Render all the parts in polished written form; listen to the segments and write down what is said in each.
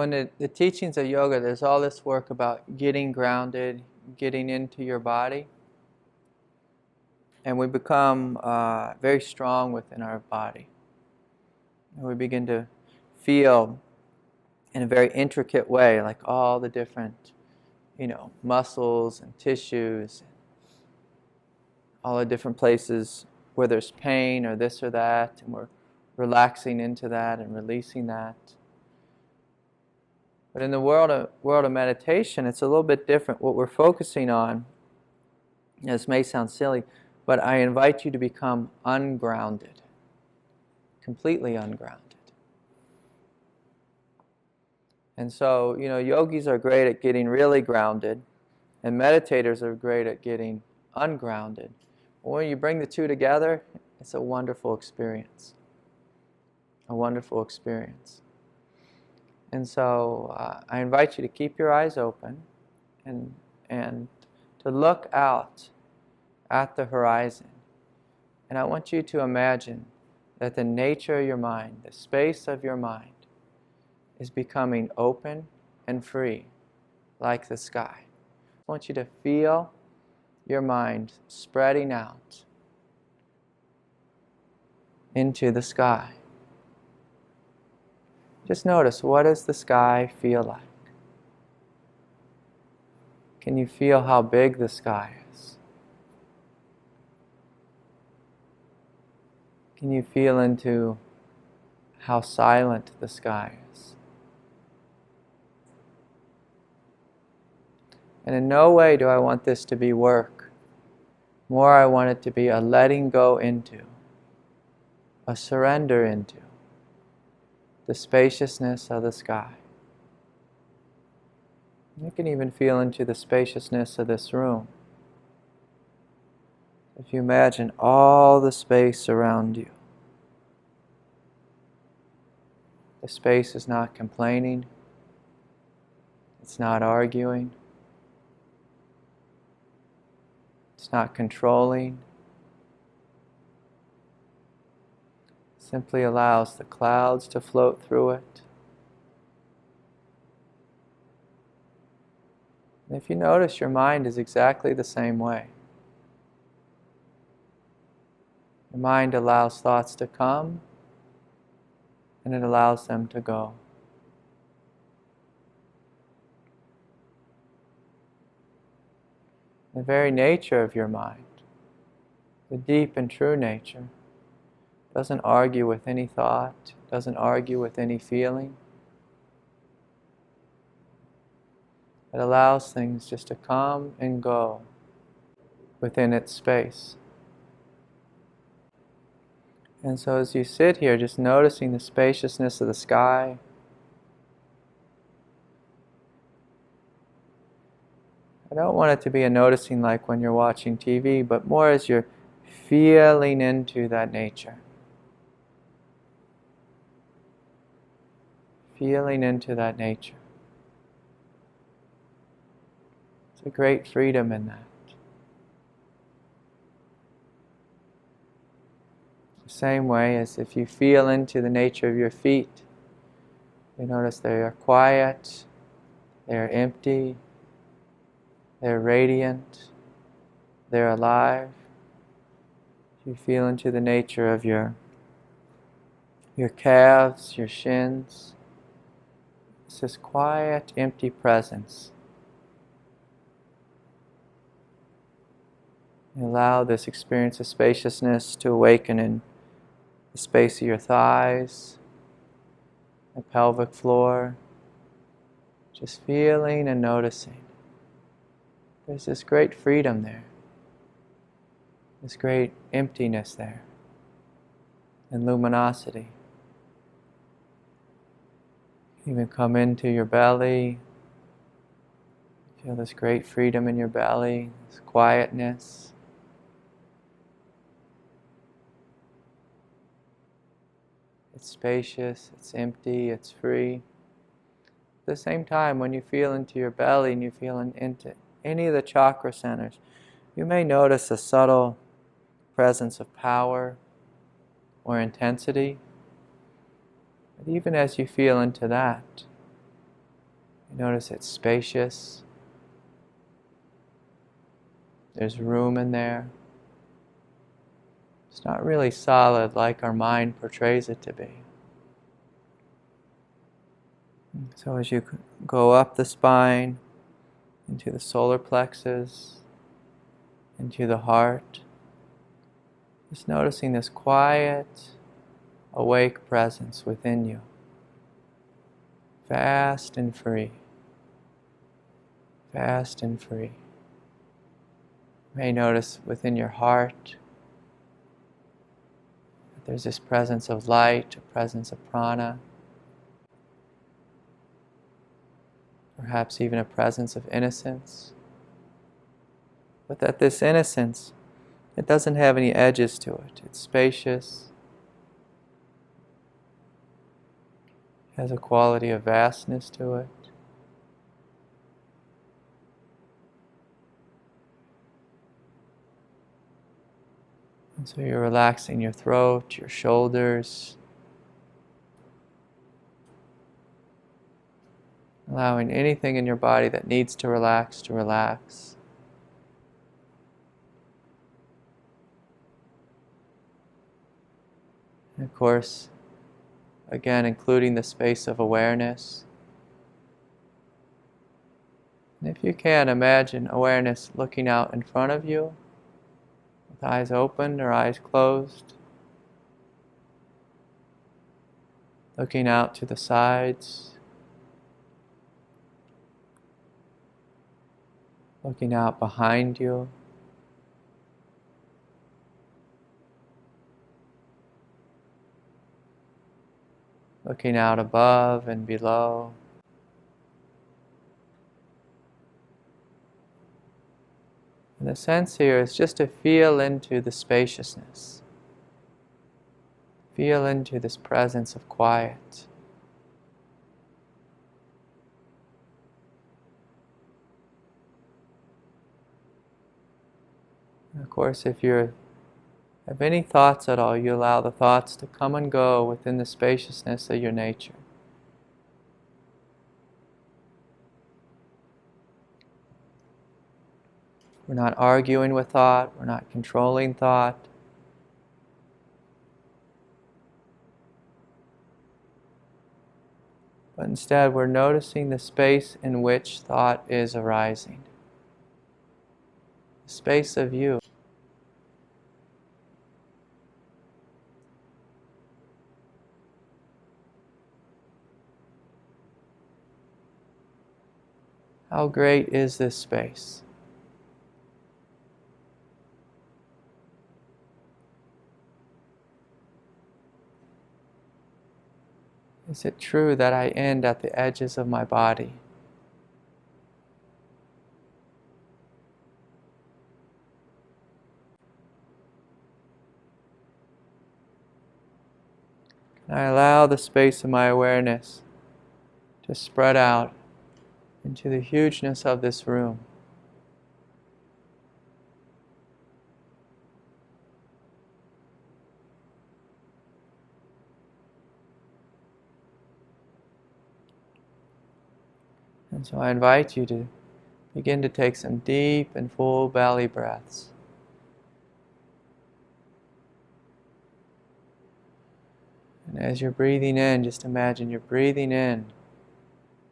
So in the teachings of yoga, there's all this work about getting grounded, getting into your body. And we become very strong within our body. And we begin to feel in a very intricate way, like all the different, muscles and tissues, all the different places where there's pain or this or that, and we're relaxing into that and releasing that. But in the world of meditation, it's a little bit different. What we're focusing on, this may sound silly, but I invite you to become ungrounded, completely ungrounded. And so, yogis are great at getting really grounded, and meditators are great at getting ungrounded. When you bring the two together, it's a wonderful experience. A wonderful experience. And so I invite you to keep your eyes open and to look out at the horizon. And I want you to imagine that the nature of your mind, the space of your mind, is becoming open and free, like the sky. I want you to feel your mind spreading out into the sky. Just notice, what does the sky feel like? Can you feel how big the sky is? Can you feel into how silent the sky is? And in no way do I want this to be work. More, I want it to be a letting go into, a surrender into the spaciousness of the sky. You can even feel into the spaciousness of this room. If you imagine all the space around you, the space is not complaining, it's not arguing, it's not controlling. It simply allows the clouds to float through it. And if you notice, your mind is exactly the same way. Your mind allows thoughts to come, and it allows them to go. The very nature of your mind, the deep and true nature, doesn't argue with any thought, doesn't argue with any feeling. It allows things just to come and go within its space. And so as you sit here, just noticing the spaciousness of the sky, I don't want it to be a noticing like when you're watching TV, but more as you're feeling into that nature. Feeling into that nature. There's a great freedom in that. The same way as if you feel into the nature of your feet, you notice they are quiet, they are empty, they're radiant, they're alive. You feel into the nature of your calves, your shins. It's this quiet, empty presence. You allow this experience of spaciousness to awaken in the space of your thighs, the pelvic floor. Just feeling and noticing. There's this great freedom there. This great emptiness there. And luminosity. Even come into your belly. Feel this great freedom in your belly, this quietness. It's spacious, it's empty, it's free. At the same time, when you feel into your belly and you feel into any of the chakra centers, you may notice a subtle presence of power or intensity. But even as you feel into that, You notice it's spacious. There's room in there. It's not really solid like our mind portrays it to be. So as you go up the spine, into the solar plexus, into the heart, just noticing this quiet, awake presence within you, vast and free, vast and free. You may notice within your heart that there's this presence of light, a presence of prana, perhaps even a presence of innocence. But that this innocence, it doesn't have any edges to it. It's spacious. It has a quality of vastness to it. And so you're relaxing your throat, your shoulders, allowing anything in your body that needs to relax to relax. And of course, again, including the space of awareness. And if you can, imagine awareness looking out in front of you, with eyes open or eyes closed, looking out to the sides, looking out behind you, looking out above and below. And the sense here is just to feel into the spaciousness. Feel into this presence of quiet. And of course, if you have any thoughts at all, you allow the thoughts to come and go within the spaciousness of your nature. We're not arguing with thought, we're not controlling thought. But instead, we're noticing the space in which thought is arising. The space of you. How great is this space? Is it true that I end at the edges of my body? Can I allow the space of my awareness to spread out into the hugeness of this room? And so I invite you to begin to take some deep and full belly breaths. And as you're breathing in, just imagine you're breathing in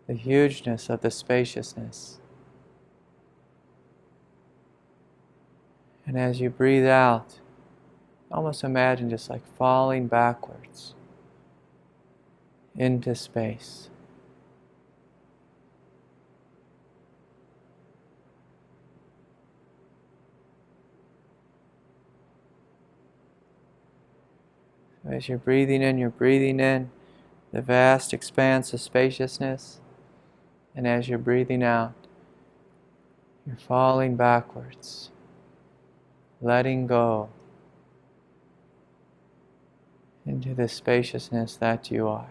the hugeness of the spaciousness. And as you breathe out, almost imagine just like falling backwards into space. As you're breathing in the vast expanse of spaciousness. And as you're breathing out, you're falling backwards, letting go into the spaciousness that you are.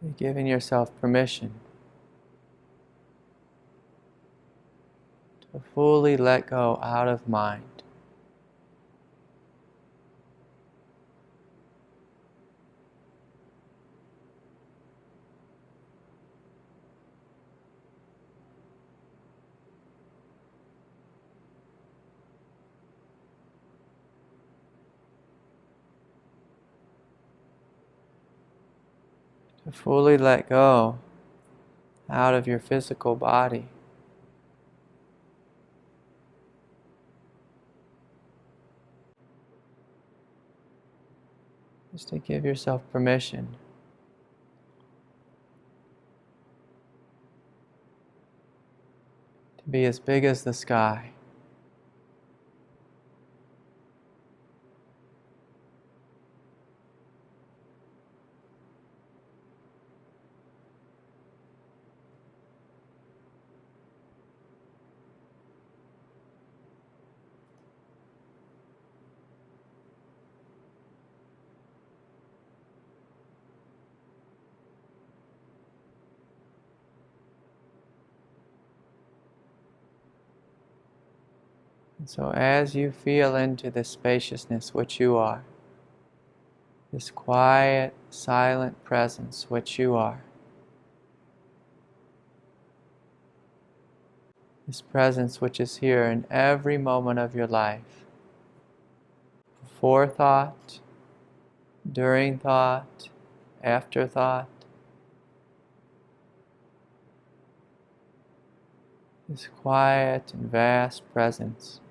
You're giving yourself permission fully let go out of mind. To fully let go out of your physical body. Just to give yourself permission to be as big as the sky. And so as you feel into this spaciousness which you are, this quiet, silent presence which you are, this presence which is here in every moment of your life, before thought, during thought, after thought, this quiet and vast presence.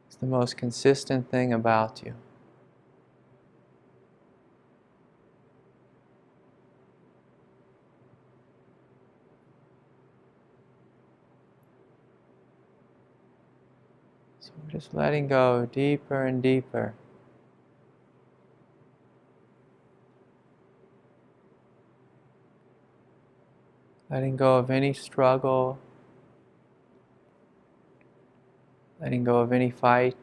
It's the most consistent thing about you. So we're just letting go deeper and deeper. Letting go of any struggle, letting go of any fight.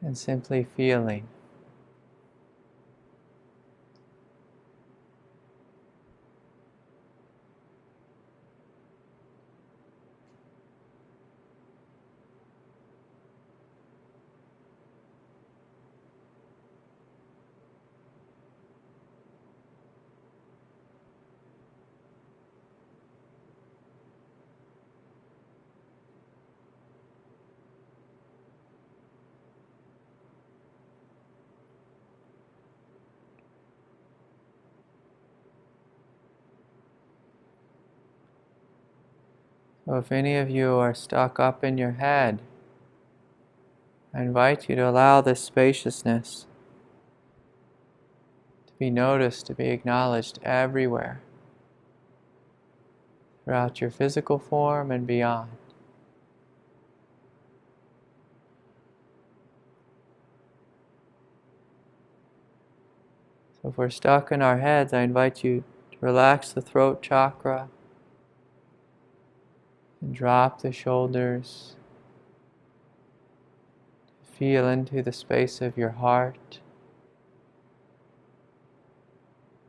And simply feeling. So if any of you are stuck up in your head, I invite you to allow this spaciousness to be noticed, to be acknowledged everywhere, throughout your physical form and beyond. So if we're stuck in our heads, I invite you to relax the throat chakra and drop the shoulders. Feel into the space of your heart.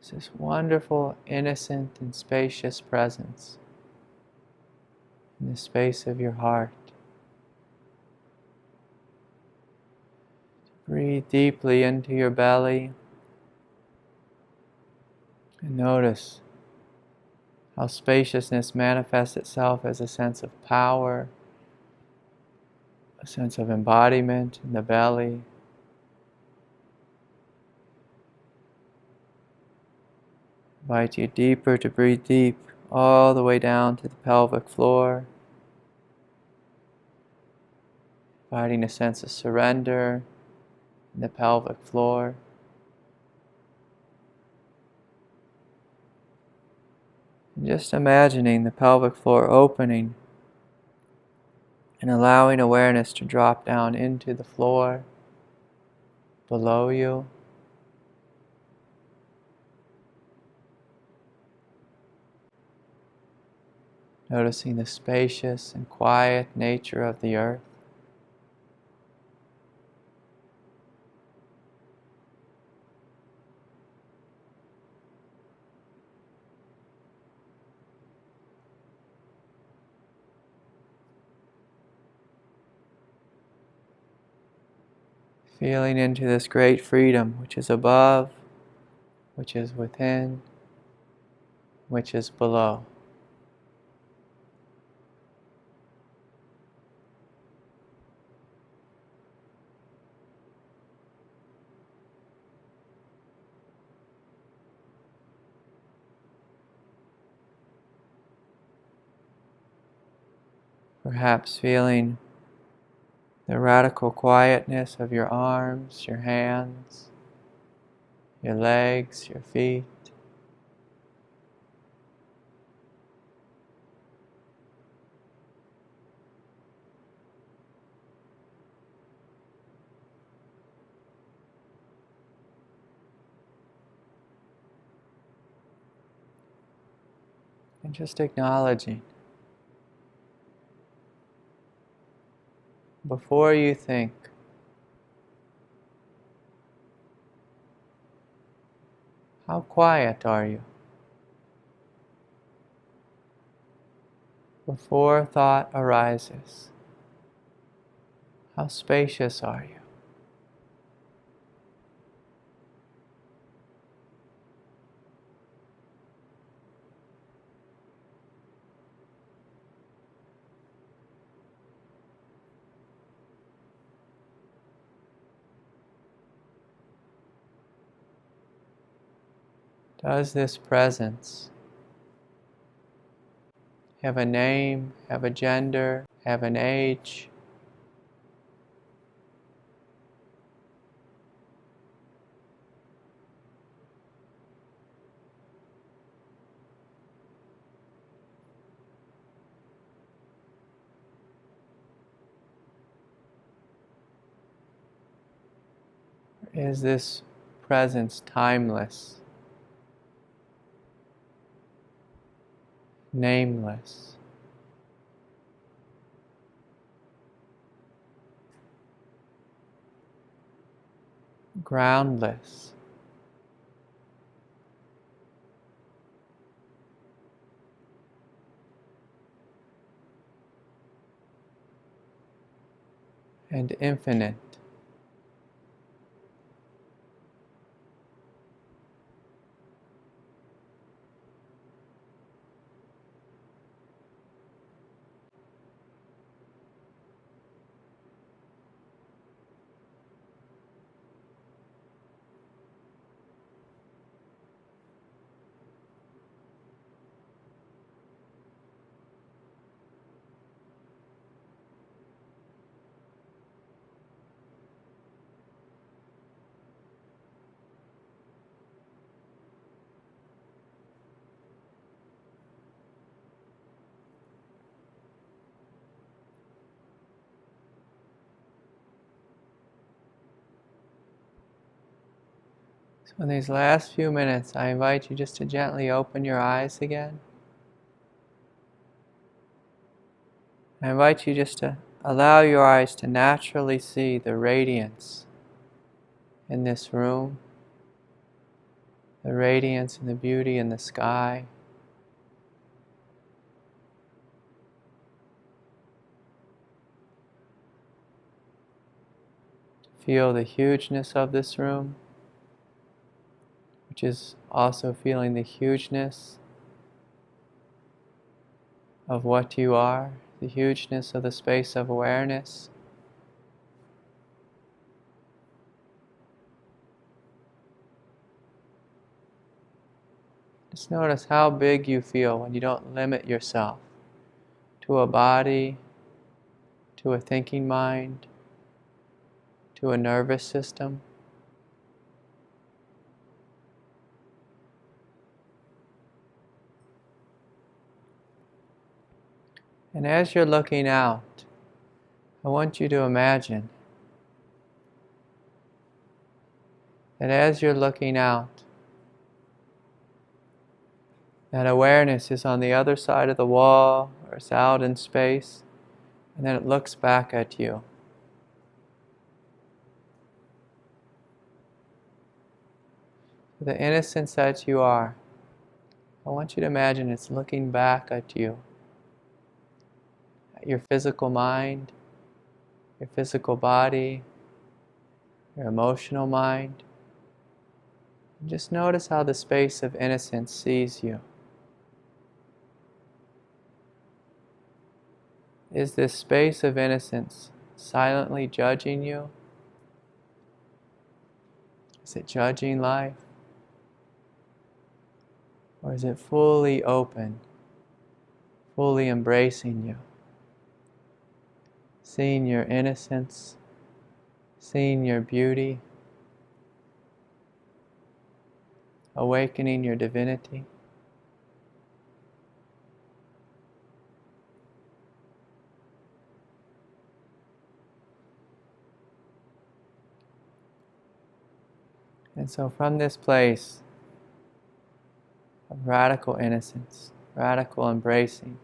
It's this wonderful, innocent, and spacious presence in the space of your heart. Breathe deeply into your belly and notice how spaciousness manifests itself as a sense of power, a sense of embodiment in the belly. Invite you deeper to breathe deep all the way down to the pelvic floor, inviting a sense of surrender in the pelvic floor. And just imagining the pelvic floor opening And allowing awareness to drop down into the floor below you. Noticing the spacious and quiet nature of the earth. Feeling into this great freedom which is above, which is within, which is below. Perhaps feeling the radical quietness of your arms, your hands, your legs, your feet. And just acknowledging, before you think, how quiet are you? Before thought arises, how spacious are you? Does this presence have a name, have a gender, have an age? Is this presence timeless, nameless? Groundless? And infinite? So in these last few minutes, I invite you just to gently open your eyes again. I invite you just to allow your eyes to naturally see the radiance in this room, the radiance and the beauty in the sky. Feel the hugeness of this room, which is also feeling the hugeness of what you are, the hugeness of the space of awareness. Just notice how big you feel when you don't limit yourself to a body, to a thinking mind, to a nervous system. And as you're looking out, I want you to imagine that as you're looking out, that awareness is on the other side of the wall, or it's out in space, and then it looks back at you. The innocence that you are, I want you to imagine it's looking back at you, at your physical mind, your physical body, your emotional mind. And just notice how the space of innocence sees you. Is this space of innocence silently judging you? Is it judging life? Or is it fully open, fully embracing you? Seeing your innocence, seeing your beauty, awakening your divinity. And so from this place of radical innocence, radical embracing,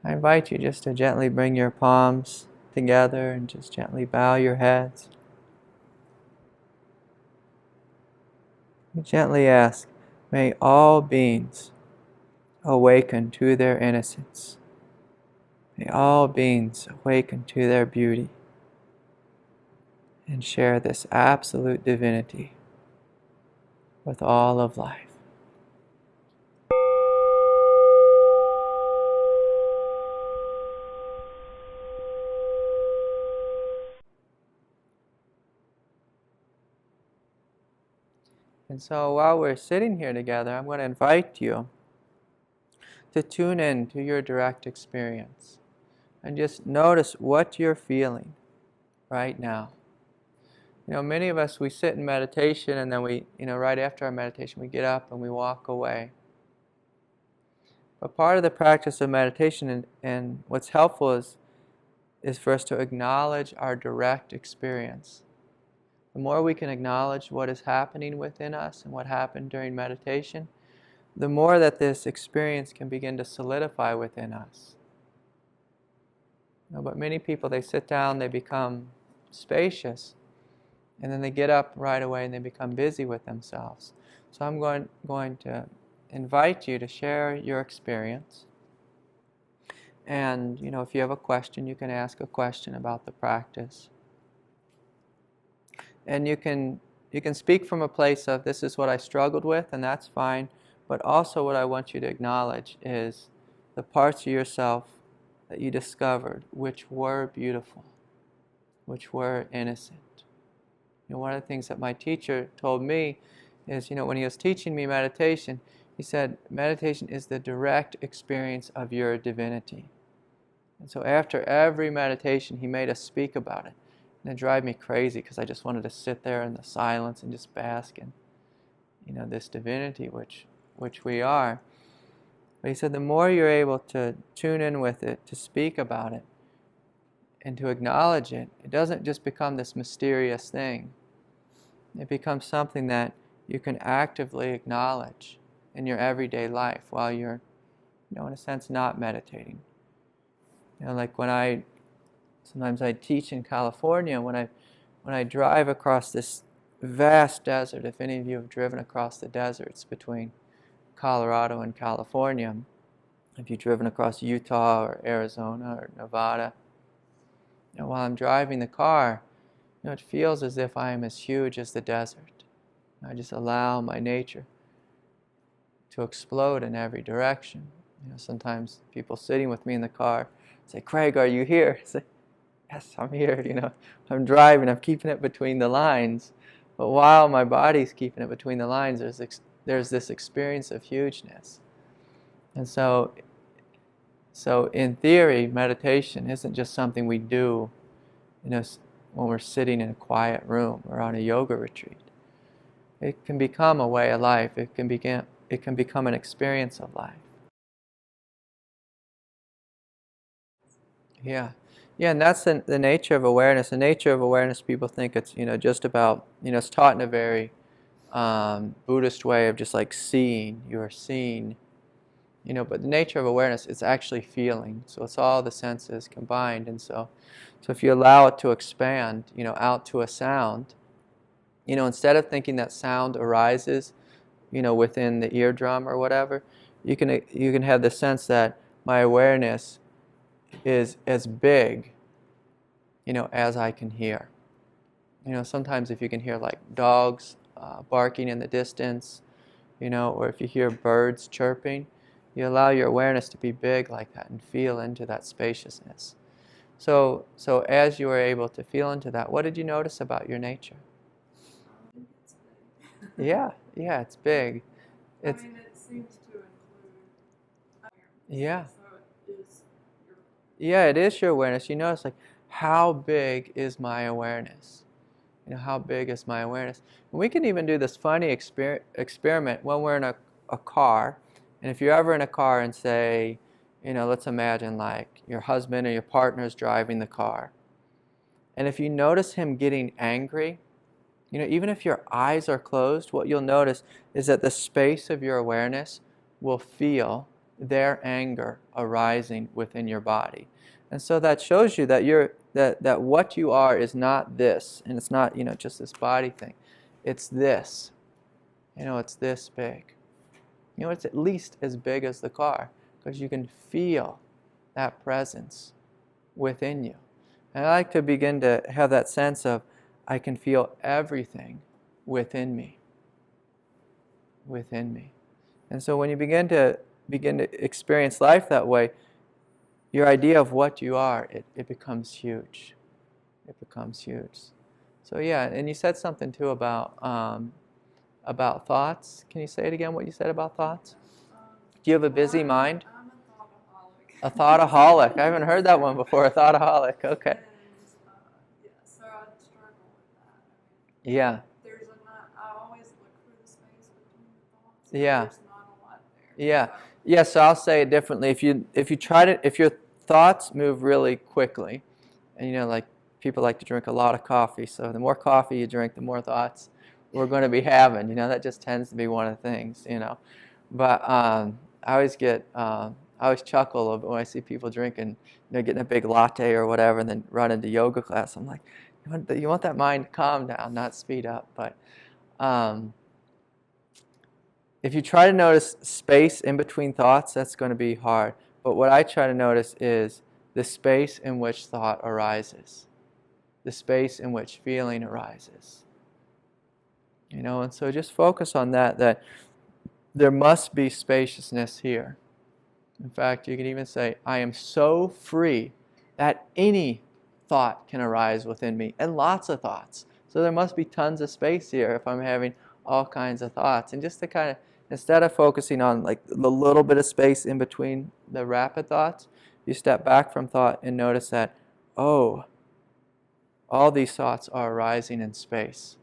I invite you just to gently bring your palms together and just gently bow your heads. You gently ask, may all beings awaken to their innocence. May all beings awaken to their beauty and share this absolute divinity with all of life. And so while we're sitting here together, I'm going to invite you to tune in to your direct experience and just notice what you're feeling right now. Many of us, we sit in meditation and then we, right after our meditation, we get up and we walk away. But part of the practice of meditation and what's helpful is for us to acknowledge our direct experience. The more we can acknowledge what is happening within us and what happened during meditation, the more that this experience can begin to solidify within us. But many people, they sit down, they become spacious, and then they get up right away and they become busy with themselves. So I'm going to invite you to share your experience. And if you have a question, you can ask a question about the practice. And you can speak from a place of, this is what I struggled with, and that's fine. But also what I want you to acknowledge is the parts of yourself that you discovered which were beautiful, which were innocent. One of the things that my teacher told me is, when he was teaching me meditation, he said, meditation is the direct experience of your divinity. And so after every meditation, he made us speak about it. And it drove me crazy because I just wanted to sit there in the silence and just bask in, this divinity which we are. But he said the more you're able to tune in with it, to speak about it, and to acknowledge it, it doesn't just become this mysterious thing. It becomes something that you can actively acknowledge in your everyday life while you're, in a sense, not meditating. Like sometimes I teach in California, when I drive across this vast desert, if any of you have driven across the deserts between Colorado and California, if you've driven across Utah or Arizona or Nevada, while I'm driving the car, it feels as if I am as huge as the desert. I just allow my nature to explode in every direction. Sometimes people sitting with me in the car say, "Craig, are you here?" I say, "Yes, I'm here." I'm driving, I'm keeping it between the lines. But while my body's keeping it between the lines, there's this experience of hugeness. And so in theory, meditation isn't just something we do, when we're sitting in a quiet room or on a yoga retreat. It can become a way of life. It can become an experience of life. Yeah. Yeah, and that's the nature of awareness. The nature of awareness, people think it's, just about, it's taught in a very Buddhist way of just like seeing. You are seeing, but the nature of awareness is actually feeling. So it's all the senses combined. And so if you allow it to expand, out to a sound, instead of thinking that sound arises, within the eardrum or whatever, you can have the sense that my awareness is as big, as I can hear. Sometimes if you can hear like dogs barking in the distance, or if you hear birds chirping, you allow your awareness to be big like that and feel into that spaciousness. So as you were able to feel into that, what did you notice about your nature? It's big. Yeah, it's big. It seems to include awareness. Yeah. So it is your. Yeah, it is your awareness. You notice, like, how big is my awareness? How big is my awareness? And we can even do this funny experiment when we're in a car. And if you're ever in a car and say, let's imagine like your husband or your partner is driving the car. And if you notice him getting angry, even if your eyes are closed, what you'll notice is that the space of your awareness will feel their anger arising within your body. And so that shows you that that what you are is not this, and it's not, just this body thing. It's this. It's this big. It's at least as big as the car, because you can feel that presence within you. And I like to begin to have that sense of, I can feel everything within me. Within me. And so when you begin to experience life that way, your idea of what you are, it becomes huge. It becomes huge. So yeah, and you said something too about thoughts. Can you say it again, what you said about thoughts? Do you have a busy mind? I'm A thoughtaholic. I haven't heard that one before, a thoughtaholic. Okay. And, yeah, so I struggle with that. Yeah. I always look for the space between the thoughts. Yeah. There's not a lot there. Yeah. Yeah, so I'll say it differently. If you try to, if your thoughts move really quickly, and like people like to drink a lot of coffee, so the more coffee you drink, the more thoughts we're going to be having. That just tends to be one of the things. But I always chuckle a little bit when I see people drinking, getting a big latte or whatever, and then run into yoga class. I'm like, you want that mind to calm down, not speed up. But if you try to notice space in between thoughts, that's going to be hard. But what I try to notice is the space in which thought arises, the space in which feeling arises. And so just focus on that there must be spaciousness here. In fact, you can even say, I am so free that any thought can arise within me, and lots of thoughts. So there must be tons of space here if I'm having all kinds of thoughts. And just to kind of, instead of focusing on like the little bit of space in between the rapid thoughts, you step back from thought and notice that, oh, all these thoughts are arising in space.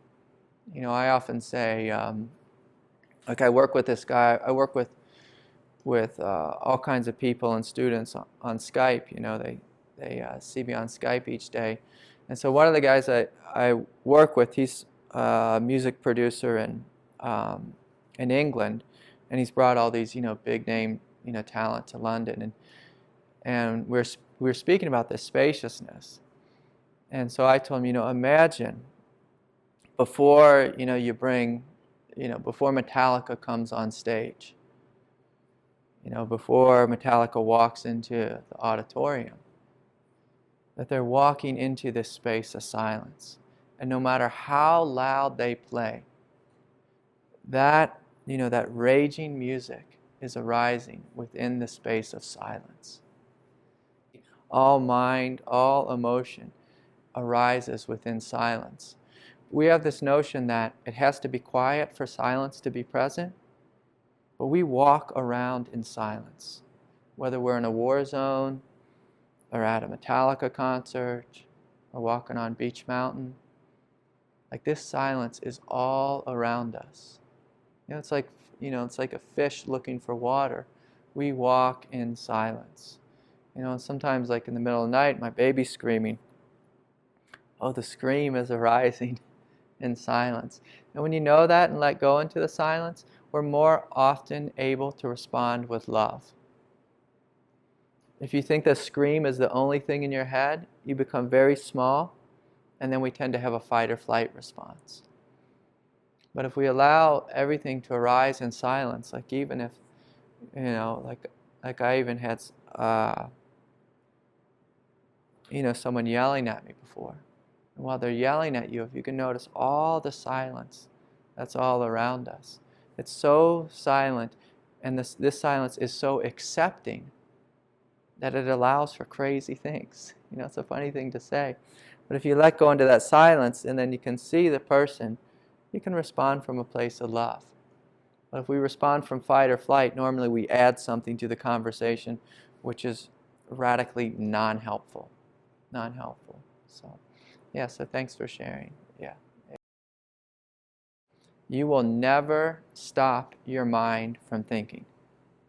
I often say, like I work with this guy, I work with all kinds of people and students on Skype. They see me on Skype each day. And so one of the guys I work with, he's a music producer in England, and he's brought all these big name talent to London, and we're speaking about this spaciousness. And so I told him, imagine before you bring before Metallica comes on stage, before Metallica walks into the auditorium, that they're walking into this space of silence. And no matter how loud they play, that raging music is arising within the space of silence. All mind, all emotion arises within silence. We have this notion that it has to be quiet for silence to be present, but we walk around in silence. Whether we're in a war zone, or at a Metallica concert, or walking on Beach Mountain, like this silence is all around us. It's like a fish looking for water. We walk in silence. You know, and sometimes like in the middle of the night, my baby's screaming. Oh, the scream is arising in silence. And when you know that and let go into the silence, we're more often able to respond with love. If you think the scream is the only thing in your head, you become very small, and then we tend to have a fight or flight response. But if we allow everything to arise in silence, like even if, you know, like I even had, someone yelling at me before. And while they're yelling at you, if you can notice all the silence that's all around us, it's so silent, and this silence is so accepting that it allows for crazy things. You know, it's a funny thing to say. But if you let go into that silence and then you can see the person, you can respond from a place of love. But if we respond from fight or flight, normally we add something to the conversation which is radically non-helpful. Non-helpful. So, yeah, so thanks for sharing. Yeah. You will never stop your mind from thinking.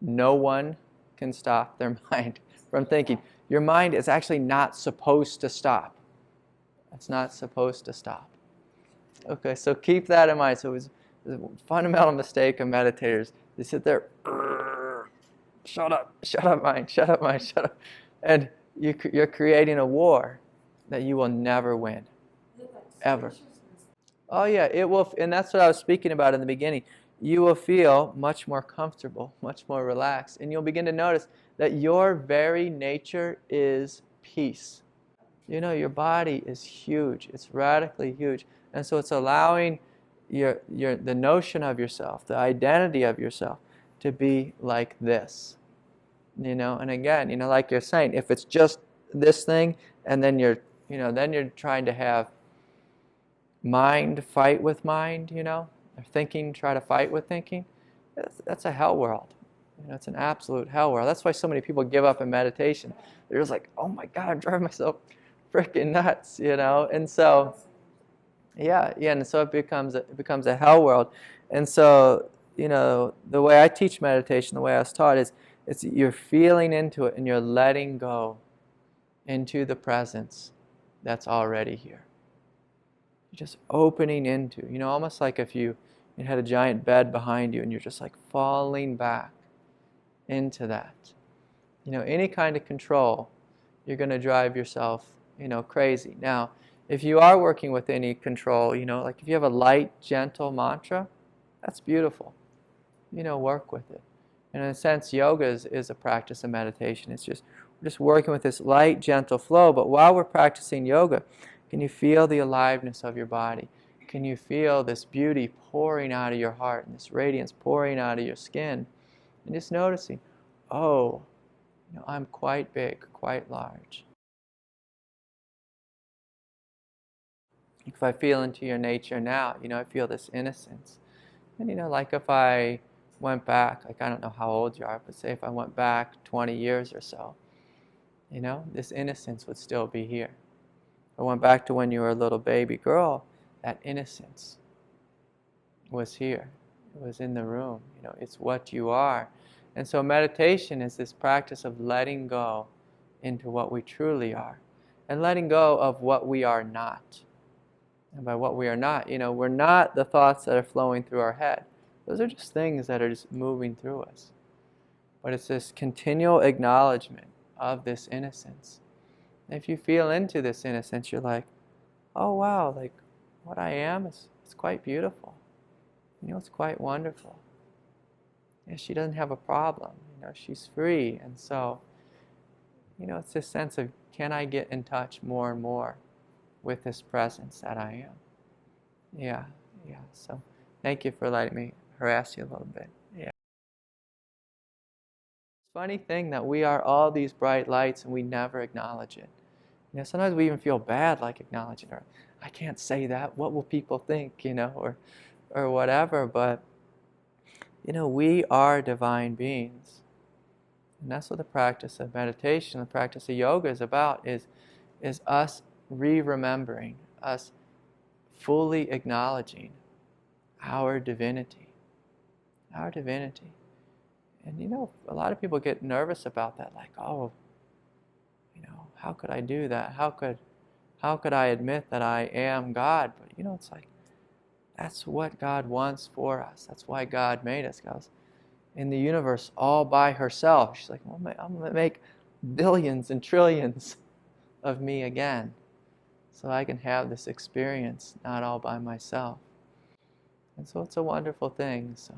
No one can stop their mind from thinking. Your mind is actually not supposed to stop. It's not supposed to stop. Okay, so keep that in mind. So it's a fundamental mistake of meditators. They sit there, shut up mind, shut up mind, shut up. And you're creating a war that you will never win. Ever. Oh yeah, it will, and that's what I was speaking about in the beginning. You will feel much more comfortable, much more relaxed, and you'll begin to notice that your very nature is peace. You know, your body is huge. It's radically huge. And so it's allowing the notion of yourself, the identity of yourself, to be like this. You know, and again, you know, like you're saying, if it's just this thing, and then then you're trying to have mind fight with mind, you know, or thinking try to fight with thinking, that's a hell world. You know, it's an absolute hell world. That's why so many people give up in meditation. They're just like, oh my God, I'm driving myself freaking nuts, you know. And so, yeah, and so it becomes a hell world. And so, you know, the way I teach meditation, the way I was taught is, it's you're feeling into it and you're letting go into the presence that's already here. You're just opening into, you know, almost like if you had a giant bed behind you and you're just like falling back into that. You know, any kind of control, you're going to drive yourself, you know, crazy. Now, if you are working with any control, you know, like if you have a light, gentle mantra, that's beautiful. You know, work with it. And in a sense, yoga is a practice of meditation. It's just, we're just working with this light, gentle flow. But while we're practicing yoga, can you feel the aliveness of your body? Can you feel this beauty pouring out of your heart and this radiance pouring out of your skin? And just noticing, oh, you know, I'm quite big, quite large. If I feel into your nature now, you know, I feel this innocence. And, you know, like if I went back, like I don't know how old you are, but say if I went back 20 years or so, you know, this innocence would still be here. If I went back to when you were a little baby girl, that innocence was here. It was in the room. You know, it's what you are. And so meditation is this practice of letting go into what we truly are and letting go of what we are not. And by what we are not, you know, we're not the thoughts that are flowing through our head. Those are just things that are just moving through us. But it's this continual acknowledgement of this innocence. And if you feel into this innocence, you're like, oh wow, like what I am is quite beautiful. You know, it's quite wonderful. Yeah, she doesn't have a problem. You know, she's free. And so, you know, it's this sense of, can I get in touch more and more with this presence that I am? Yeah. So thank you for letting me harass you a little bit. Yeah. Funny thing that we are all these bright lights and we never acknowledge it. You know, sometimes we even feel bad like acknowledging it. I can't say that. What will people think? You know, or whatever. But you know, we are divine beings. And that's what the practice of meditation, the practice of yoga is about, is us re-remembering, us fully acknowledging our divinity. Our divinity. And you know, a lot of people get nervous about that, like, oh, how could I do that? How could I admit that I am God? But it's like, that's what God wants for us. That's why God made us. God was in the universe all by herself. She's like, well, I'm going to make billions and trillions of me again, so I can have this experience, not all by myself. And so it's a wonderful thing. So